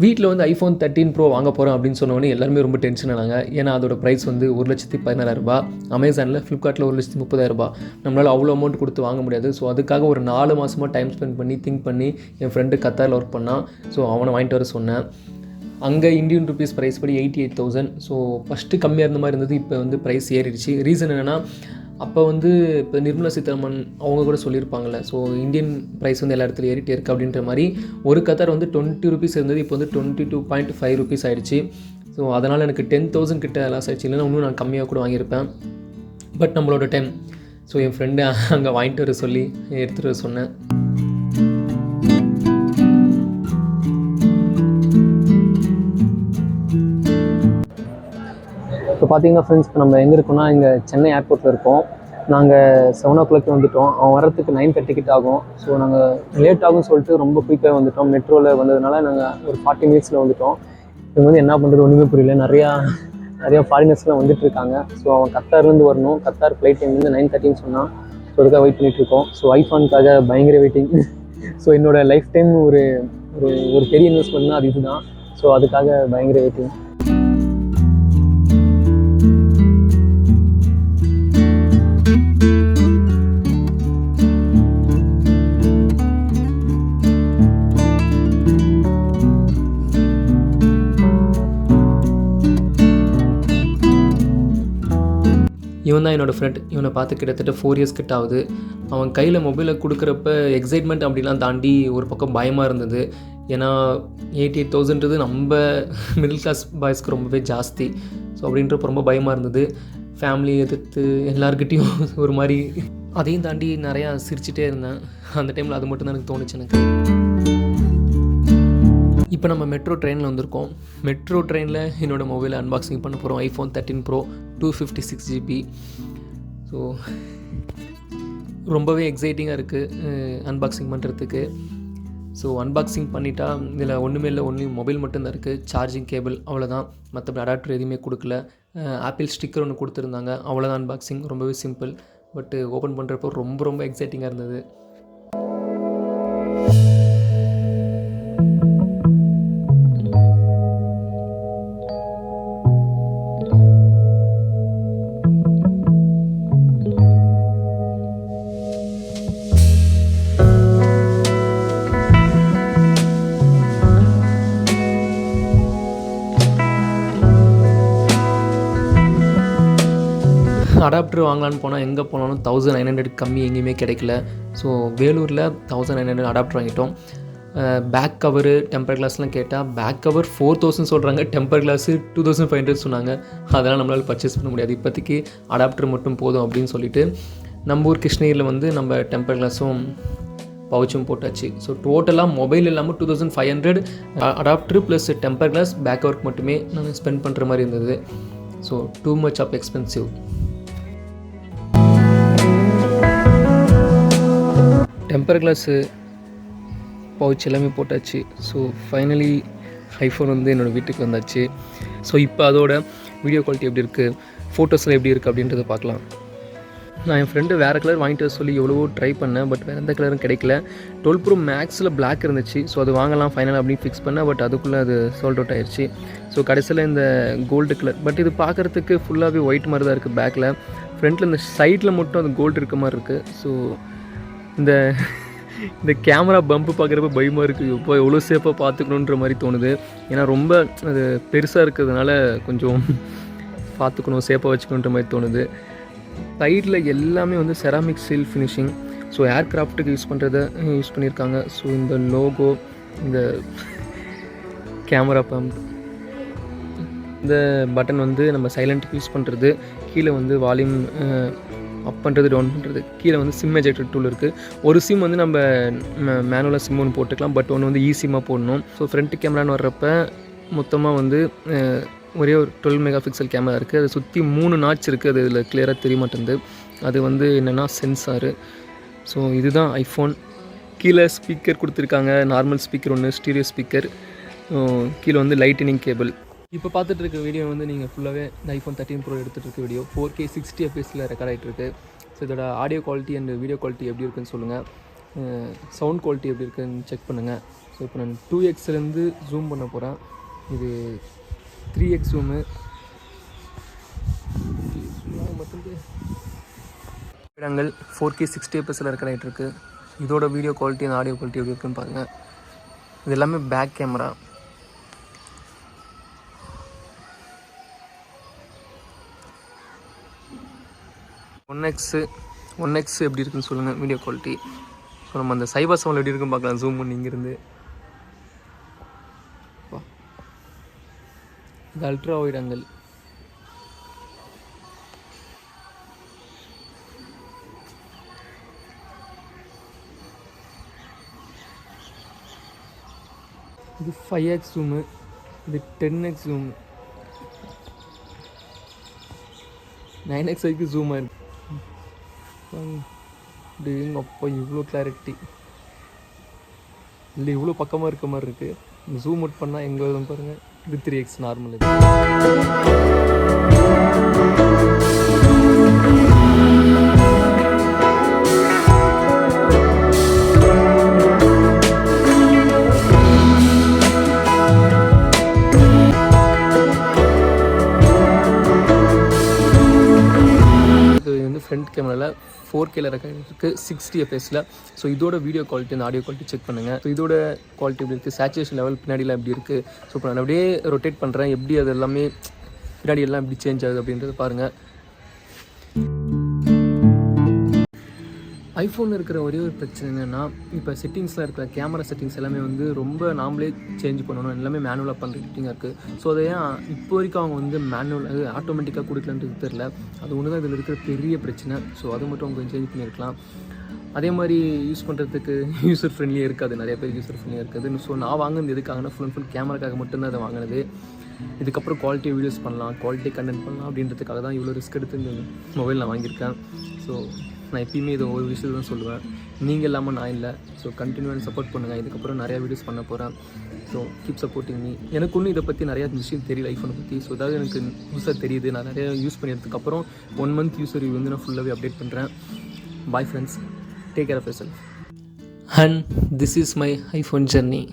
வீட்டில் வந்து iPhone 13 Pro வாங்க போகிறோம் அப்படின்னு சொன்னோடனே எல்லாருமே ரொம்ப டென்ஷன் ஆனாங்க. ஏன்னா அதோட ப்ரைஸ் வந்து 1,14,000 அமேசானில், ஃப்ளிப்கார்ட்டில் 1,30,000 நம்மளால் அவ்வளோ அமௌண்ட் கொடுத்து வாங்க முடியாது. ஸோ அதுக்காக ஒரு 4 மாதமாக டைம் ஸ்பெண்ட் பண்ணி திங்க் பண்ணி என் ஃப்ரெண்டு கத்தாரில் ஒர்க் பண்ணான். ஸோ அவனை வாங்கிட்டு வர சொன்னேன். அங்கே இந்தியன் ருபீஸ் ப்ரைஸ் படி 88,000. ஸோ ஃபஸ்ட்டு கம்மியாக இருந்த மாதிரி இருந்தது, இப்போ வந்து ப்ரைஸ் ஏறிடுச்சு. ரீசன் என்னென்னா, அப்போ வந்து இப்போ நிர்மலா சீதாராமன் அவங்க கூட சொல்லியிருப்பாங்கள்ல, ஸோ இந்தியன் ப்ரைஸ் வந்து எல்லா இடத்துலையும் ஏறிட்டே இருக்குது அப்படின்ற மாதிரி. ஒரு கத்தார் வந்து 20 rupees இருந்தது, இப்போ வந்து 22.5 rupees ஆகிடுச்சு. ஸோ அதனால் எனக்கு 10,000 கிட்ட லாஸ் ஆகிடுச்சு. இல்லைன்னா இன்னும் நான் கம்மியாக கூட வாங்கியிருப்பேன். பட் நம்மளோட டைம். ஸோ என் ஃப்ரெண்டு அங்கே வாங்கிட்டு வர சொல்லி எடுத்துகிட்டு வர சொன்னேன். இப்போ பார்த்தீங்கன்னா ஃப்ரெண்ட்ஸ், இப்போ நம்ம எங்கே இருக்கோம்னா இங்கே சென்னை ஏர்போர்ட்டில் இருக்கோம். நாங்கள் 7 o'clock வந்துவிட்டோம். அவன் வரத்துக்கு 9:30 கிட்ட ஆகும். ஸோ நாங்கள் லேட் ஆகும்னு சொல்லிட்டு ரொம்ப குயிக்காக வந்துவிட்டோம். மெட்ரோவில் வந்ததுனால நாங்கள் ஒரு 40 minutes வந்துவிட்டோம். இவங்க வந்து என்ன பண்ணுறது ஒன்றுமே புரியல. நிறையா ஃபாரினர்ஸ்லாம் வந்துட்டுருக்காங்க. ஸோ அவன் கத்தார்லேருந்து வரணும். கத்தார் ஃப்ளைட் டைம் வந்து 9:30 சொன்னான். ஸோ அதுக்காக வெயிட் பண்ணிகிட்ருக்கோம். ஸோ ஐஃபோனுக்காக பயங்கர வெயிட்டிங். ஸோ என்னோடய லைஃப் டைம் ஒரு பெரிய இன்வெஸ்ட்மெண்ட்னா அது இதுதான். ஸோ அதுக்காக பயங்கர வெயிட்டிங். இவன் தான் என்னோடய ஃப்ரெண்ட். இவனை பார்த்து கிட்டத்தட்ட 4 years கிட்ட ஆகுது. அவன் கையில் மொபைலை கொடுக்குறப்ப எக்ஸைட்மெண்ட் அப்படிலாம் தாண்டி ஒரு பக்கம் பயமாக இருந்தது. ஏன்னா 88,000ன்றது நம்ம மிடில் கிளாஸ் பாய்ஸ்க்கு ரொம்பவே ஜாஸ்தி. ஸோ அப்படின்றப்ப ரொம்ப பயமாக இருந்தது. ஃபேமிலி எதிர்த்து எல்லாருக்கிட்டையும் ஒரு மாதிரி, அதையும் தாண்டி நிறையா சிரிச்சிட்டே இருந்தேன். அந்த டைமில் அது மட்டும் தான் எனக்கு தோணுச்சு எனக்கு. இப்போ நம்ம மெட்ரோ ட்ரெயினில் வந்திருக்கோம். மெட்ரோ ட்ரெயினில் என்னோடய மொபைலை அன்பாக்சிங் பண்ண போகிறோம். iPhone 13 Pro 256 GB. ஸோ ரொம்பவே எக்ஸைட்டிங்காக இருக்குது அன்பாக்சிங் பண்ணுறதுக்கு. ஸோ அன்பாக்சிங் பண்ணிட்டா இதில் ஒன்றுமே இல்லை, ஒன்லி மொபைல் மட்டும்தான் இருக்குது, சார்ஜிங் கேபிள் அவ்வளோதான். மற்றபடி அடாப்டர் எதுவுமே கொடுக்கல. ஆப்பிள் ஸ்டிக்கர் ஒன்று கொடுத்துருந்தாங்க, அவ்வளோதான் அன்பாக்சிங். ரொம்பவே சிம்பிள். பட்டு ஓப்பன் பண்ணுறப்போ ரொம்ப எக்ஸைட்டிங்காக இருந்தது. அடாப்டர் வாங்கலான்னு போனால் எங்கே போனாலும் 1900 கம்மி எங்கேயுமே கிடைக்கல. ஸோ வேலூரில் 1900 அடாப்டர் வாங்கிட்டோம். பேக் கவரு, டெம்பர் கிளாஸ்லாம் கேட்டால் பேக் கவர் 4,000 சொல்கிறாங்க, டெம்பர் கிளாஸு 2,500 சொன்னாங்க. அதெல்லாம் நம்மளால் பர்ச்சேஸ் பண்ண முடியாது. இப்போதைக்கு அடாப்டர் மட்டும் போதும் அப்படின்னு சொல்லிட்டு நம்ம ஊர் கிருஷ்ணகிரியில் வந்து நம்ம டெம்பர் கிளாஸும் பவுச்சும் போட்டாச்சு. ஸோ டோட்டலாக மொபைல் இல்லாமல் 2,500 adapter plus temper glass back work மட்டுமே நான் ஸ்பெண்ட் பண்ணுற மாதிரி இருந்தது. So too much of expensive. Temper glass pouch எல்லாமே போட்டாச்சு. ஸோ ஃபைனலி ஐஃபோன் வந்து என்னோடய வீட்டுக்கு வந்தாச்சு. ஸோ இப்போ அதோட வீடியோ குவாலிட்டி எப்படி இருக்குது, ஃபோட்டோஸில் எப்படி இருக்குது அப்படின்றத பார்க்கலாம். நான் என் ஃப்ரெண்டு வேறு கலர் வாங்கிட்டு வர சொல்லி எவ்வளவோ ட்ரை பண்ணேன். பட் வேறு எந்த கலரும் கிடைக்கல. 12 Pro Maxில் பிளாக் இருந்துச்சு. ஸோ அது வாங்கலாம் ஃபைனலாக அப்படின்னு ஃபிக்ஸ் பண்ணேன். பட் அதுக்குள்ளே அது சோல்ட் அவுட் ஆயிடுச்சு. ஸோ கடைசியில் இந்த கோல்டு கலர், பட் இது பார்க்குறதுக்கு ஃபுல்லாகவே ஒயிட் மாதிரி தான் இருக்குது பேக்கில். ஃப்ரண்ட்டில் இந்த சைடில் மட்டும் அது கோல்டு இருக்க மாதிரி இருக்குது. ஸோ இந்த கேமரா பம்பு பார்க்குறப்ப பயமாக இருக்குது. இப்போ எவ்வளோ சேஃபாக பார்த்துக்கணுன்ற மாதிரி தோணுது. ஏன்னா ரொம்ப அது பெருசாக இருக்கிறதுனால கொஞ்சம் பார்த்துக்கணும், சேஃபாக வச்சுக்கணுன்ற மாதிரி தோணுது. சைடில் எல்லாமே வந்து செராமிக் சீல் ஃபினிஷிங். ஸோ ஏர்க்ராஃப்ட்டுக்கு யூஸ் பண்ணியிருக்காங்க. ஸோ இந்த லோகோ, இந்த கேமரா பம்ப், இந்த பட்டன் வந்து நம்ம சைலண்ட்டுக்கு யூஸ் பண்ணுறது, கீழே வந்து வால்யூம் அப் பண்ணுறது, டவுன் பண்ணுறது, கீழே வந்து சிம் எஜெக்டர் டூல் இருக்குது. ஒரு சிம் வந்து நம்ம மேனுவலாக சிம் ஒன்று போட்டுக்கலாம், பட் ஒன்று வந்து ஈஸிமாக போடணும். ஸோ ஃப்ரண்ட் கேமரான்னு வர்றப்ப மொத்தமாக வந்து ஒரே ஒரு 12 MP கேமரா இருக்குது. அதை சுற்றி 3 நாட்ச் இருக்குது. அது இதில் கிளியராக தெரிய மாட்டேங்குது. அது வந்து என்னென்னா சென்சாரு. ஸோ இதுதான் ஐஃபோன். கீழே ஸ்பீக்கர் கொடுத்துருக்காங்க, நார்மல் ஸ்பீக்கர் ஒன்று, ஸ்டீரியோ ஸ்பீக்கர். கீழே வந்து லைட்டனிங் கேபிள். இப்போ பார்த்துட்டு இருக்க வீடியோ வந்து நீங்கள் ஃபுல்லாகவே இந்த iPhone 13 Pro எடுத்துகிட்டு இருக்க வீடியோ 4K 60 fps ரெக்கார்ட் ஆகிட்டுருக்கு. ஸோ இதோட audio quality and video quality எப்படி இருக்குன்னு சொல்லுங்கள். சவுண்ட் குவாலிட்டி எப்படி இருக்குன்னு செக் பண்ணுங்கள். ஸோ இப்போ நான் 2xலேருந்து ஜூம் பண்ண போகிறேன். இது 3x ஜூமு. இடங்கள் 4K 60 fps இருக்கிற லைட் இருக்குது. இதோட வீடியோ குவாலிட்டி அந்த ஆடியோ குவாலிட்டி எப்படி இருக்குன்னு பாருங்கள். இது எல்லாமே பேக் கேமரா. ஒன் எக்ஸ் எப்படி இருக்குன்னு சொல்லுங்கள் வீடியோ குவாலிட்டி. ஸோ நம்ம அந்த சைபர் 7 எப்படி இருக்குன்னு பார்க்கலாம் ஜூம் பண்ணி இங்கேருந்து. இது அல்ட்ரா வைட் ஆங்கிள். இது 5x ஜூமு. இது 10x ஜூமு. 9x வரைக்கும் ஜூம் ஆயிருக்கு. அப்போ இவ்வளோ கிளாரிட்டி இல்லை, இவ்வளோ பக்கமாக இருக்க மாதிரி இருக்குது. ஜூம் அவுட் பண்ணால் எங்கே வருதுன்னு பாருங்கள். இது 3x நார்மல். ஃப்ரண்ட் கேமராவில் 4Kல இருக்குது 60 fpsல. ஸோ இதோட வீடியோ குவாலிட்டி அந்த ஆடியோ குவாலிட்டி செக் பண்ணுங்கள். ஸோ இதோட குவாலிட்டி எப்படி இருக்குது, சேச்சுரேஷன் லெவல் பின்னாடிலாம் எப்படி இருக்குது. ஸோ இப்போ நான் அப்படியே ரொட்டேட் பண்ணுறேன், எப்படி அது எல்லாமே பின்னாடி எல்லாம் எப்படி சேஞ்ச் ஆகுது அப்படின்றத பாருங்கள். ஐஃபோனில் இருக்கிற ஒரே ஒரு பிரச்சனை என்னென்னா, இப்போ செட்டிங்ஸில் இருக்கிற கேமரா செட்டிங்ஸ் எல்லாமே வந்து ரொம்ப நாமளே சேஞ்ச் பண்ணணும், எல்லாமே மேனுவலாக பண்ணுற செட்டிங்காக இருக்குது. ஸோ அதை ஏன் இப்போ வரைக்கும் அவங்க வந்து மேனுவல் ஆட்டோமேட்டிக்காக கொடுக்கலன்றது தெரில. அது ஒன்று தான் இதில் இருக்கிற பெரிய பிரச்சனை. ஸோ அது மட்டும் அவங்க கொஞ்சம் சேஞ்ச் பண்ணியிருக்கலாம். அதே மாதிரி யூஸ் பண்ணுறதுக்கு யூசர் ஃப்ரெண்ட்லியாக இருக்காது, நிறைய பேர் யூசர் ஃப்ரெண்ட்லியாக இருக்காது. ஸோ நான் வாங்கினது எதுக்காகனா ஃபுல் கேமராக்காக மட்டும்தான் அதை வாங்கினது. இதுக்கப்புறம் குவாலிட்டி வீடியோஸ் பண்ணலாம், குவாலிட்டி கண்டென்ட் பண்ணலாம் அப்படின்றதுக்காக தான் இவ்வளோ ரிஸ்க் எடுத்து இந்த மொபைல் நான் வாங்கியிருக்கேன். ஸோ நான் எப்பயுமே இதை ஒரு விஷயத்தை தான் சொல்லுவேன், நீங்கள் இல்லாமல் நான் இல்லை. ஸோ கண்டினியூவாக சப்போர்ட் பண்ணுங்கள். இதுக்கப்புறம் நிறையா வீடியோஸ் பண்ண போகிறேன். So keep supporting me. எனக்கு ஒன்றும் இதை பற்றி நிறையா விஷயம் தெரியல ஐஃபோனை பற்றி. ஸோ அதாவது எனக்கு புதுசாக தெரியுது. நான் நிறையா யூஸ் பண்ணியதுக்கப்புறம் 1 month யூஸர் ரிவ்யூ வந்து நான் ஃபுல்லாகவே அப்டேட் பண்ணுறேன். Bye friends, take care of yourself. And this is my iPhone journey.